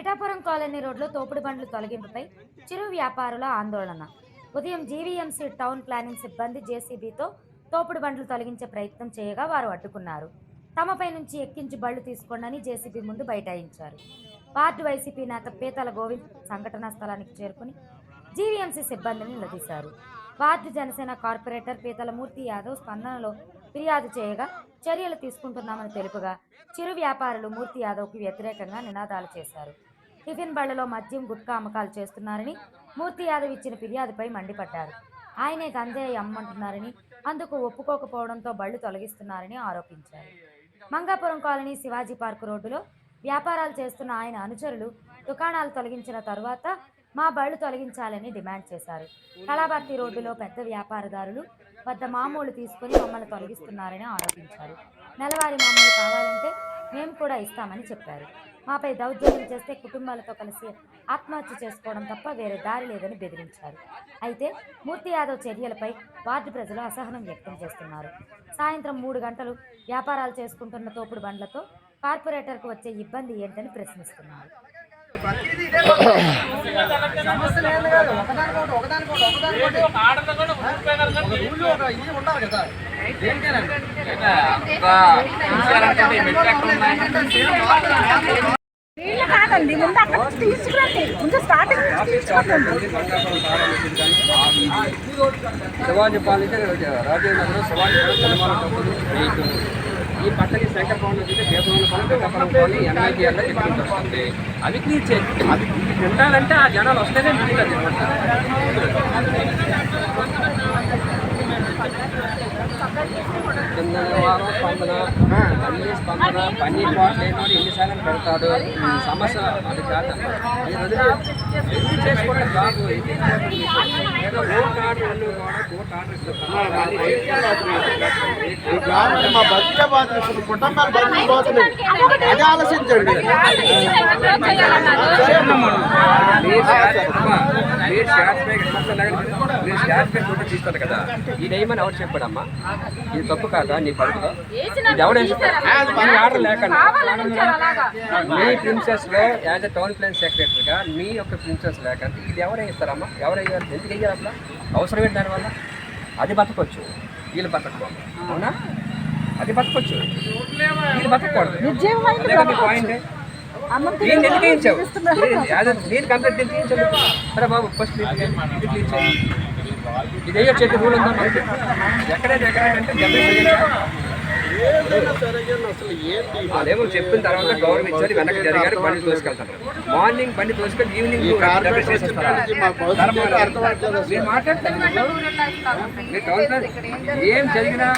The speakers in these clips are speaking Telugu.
పిఠాపురం కాలనీ రోడ్లో తోపుడు బండ్లు తొలగింపుపై చిరు వ్యాపారుల ఆందోళన. ఉదయం జీవీఎంసీ టౌన్ ప్లానింగ్ సిబ్బంది జేసీబీతో తోపుడు బండ్లు తొలగించే ప్రయత్నం చేయగా వారు అడ్డుకున్నారు. తమపై నుంచి ఎక్కించి బళ్లు తీసుకోండని జేసీబీ ముందు బైఠాయించారు. వార్డు వైసీపీ నేత పీతల గోవింద్ సంఘటనా స్థలానికి చేరుకుని జీవీఎంసీ సిబ్బందిని నిలదీశారు. వార్డు జనసేన కార్పొరేటర్ పీతల మూర్తి యాదవ్ స్పందనలో ఫిర్యాదు చేయగా చర్యలు తీసుకుంటున్నామని తెలుపుగా చిరు వ్యాపారులు మూర్తి యాదవ్కి వ్యతిరేకంగా నినాదాలు చేశారు. టిఫిన్ బళ్లలో మద్యం గుట్కా అమ్మకాలు చేస్తున్నారని మూర్తి యాదవ్ ఇచ్చిన ఫిర్యాదుపై మండిపడ్డారు. ఆయనే గంజాయి అమ్మంటున్నారని, అందుకు ఒప్పుకోకపోవడంతో బళ్లు తొలగిస్తున్నారని ఆరోపించారు. మంగాపురం కాలనీ శివాజీ పార్కు రోడ్డులో వ్యాపారాలు చేస్తున్న ఆయన అనుచరులు దుకాణాలు తొలగించిన తరువాత మా బళ్లు తొలగించాలని డిమాండ్ చేశారు. కళాభర్తి రోడ్డులో పెద్ద వ్యాపారదారులు వద్ద మామూలు తీసుకుని మమ్మల్ని తొలగిస్తున్నారని ఆరోపించారు. నెలవారీ మామూలు కావాలంటే మేము కూడా ఇస్తామని చెప్పారు. మాపై దౌర్జన్యం చేస్తే కుటుంబాలతో కలిసి ఆత్మహత్య చేసుకోవడం తప్ప వేరే దారి లేదని బెదిరించారు. అయితే మూర్తి యాదవ్ చర్యలపై వార్డు ప్రజలు అసహనం వ్యక్తం చేస్తున్నారు. సాయంత్రం 3 గంటలు వ్యాపారాలు చేసుకుంటున్న తోపుడు బండ్లతో కార్పొరేటర్కు వచ్చే ఇబ్బంది ఏంటని ప్రశ్నిస్తున్నారు. కాదండి, ముందు అక్కడ తీసుకురండి, ముందు స్టార్టింగ్ శివాజీ పాలితే రాజేంద్ర శివాజీ ఈ పట్టకి శంకర్ భవన్ వచ్చి దేవభవన్ పని పిఠాపురం పని ఎన్ఐటీఆర్లో చెప్పుకుంటూ వస్తుంది. అవి క్లియర్ చేయాలి. అవి తింటాలంటే ఆ జనాలు వస్తేనే మిగులుతుంది అనమాట. వారం స్పందన అన్ని స్పందన పని పాటు లేనివాడు ఎన్నిసార్లు పెడతాడు. సమస్య అది కాదు. ఈ రోజున ఎందుకు చేసుకోవడం కాదు. ఏదో ఓట్ ఆర్డర్ వెళ్ళి ఓట్ ఆర్డర్ ఇస్తారు. మా బతికే బాధ్యత కుటుంబాలు బతికిపోతున్నాయి. అది ఆలోచించండి. మీరు స్టార్ట్ పై ఫోటో తీస్తారు కదా, ఈ డైమని ఎవరు చెప్పాడమ్మా? ఇది తప్పు కాదా నీ పరిధిలో? ఇది ఎవరు ఆర్డర్ లేకుండా మీ ప్రిన్సెస్ లో యాజ్ అ టౌన్ ప్లాన్ సెక్రటరీగా మీ యొక్క ప్రిన్సెస్ లేకుండా ఇది ఎవరు వేస్తారమ్మా? ఎవరు వేయాలి? ఎందుకు వేయాలి? అసలు అవసరం ఏంటి దానివల్ల? అది బతకొచ్చు, వీళ్ళు బతకూడదు. అవునా? అది బతకొచ్చు, వీళ్ళు బతకూడదు. పాయింట్ నేను ఎందుకు వేయించావు? నేను కంప్లీట్ తీయించాను. సరే బాబు, ఫస్ట్ ఇది అయ్యో చేతి రూల్ ఉందా మనకి? ఎక్కడైతే అదేమో చెప్పిన తర్వాత గవర్నమెంట్ ఇచ్చారు, వెనక్కి జరిగారు, బండి తోసుకెళ్తారు. మార్నింగ్ బండి తోసుకెళ్ళి ఈవినింగ్ మీరు మాట్లాడతారు. ఏం జరిగినా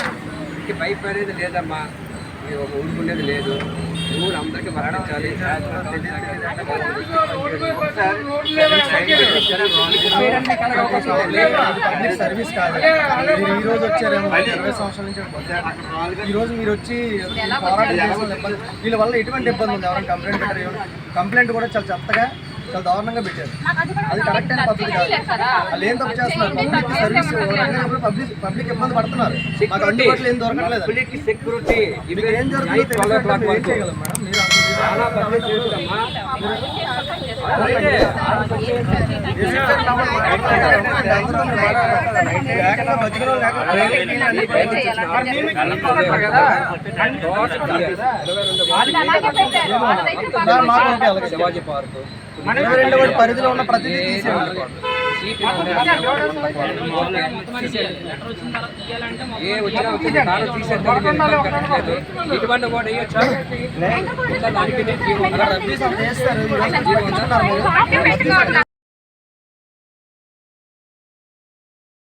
భయపడేది లేదమ్మా, ఊరుకునేది లేదు. ఊరు అందరికీ మరణించాలి. సర్వీస్ కాదు. మీరు ఈ రోజు వచ్చారేమో 20 సంవత్సరాల నుంచి. ఈ రోజు మీరు వచ్చి పోరాటం చేసిన వీళ్ళ వల్ల ఎటువంటి ఇబ్బంది ఉంది? ఎవరైనా కంప్లైంట్ పెట్టారు? కంప్లైంట్ కూడా చాలా చెత్తగా, చాలా దారుణంగా పెట్టారు. అది కరెక్ట్ అయిన పద్ధతి కాదు. వాళ్ళు ఏం తప్పు చేస్తున్నారు? పబ్లిక్ సర్వీస్ పబ్లిక్ ఇబ్బంది పడుతున్నారు. మాకు అందుబాటులో ఏం దొరకట్లేదు. సెక్యూరిటీ ఏం జరుగుతుందో ఏం చేయగలం మేడం? మీరు శివాజీ పార్కు 22వ పరిధిలో ఉన్న ప్రతిదీ తీసేయాలి. ఏ వచ్చినా ఇటువంటి కూడా వేయొచ్చు. రద్దీ చేస్తారు.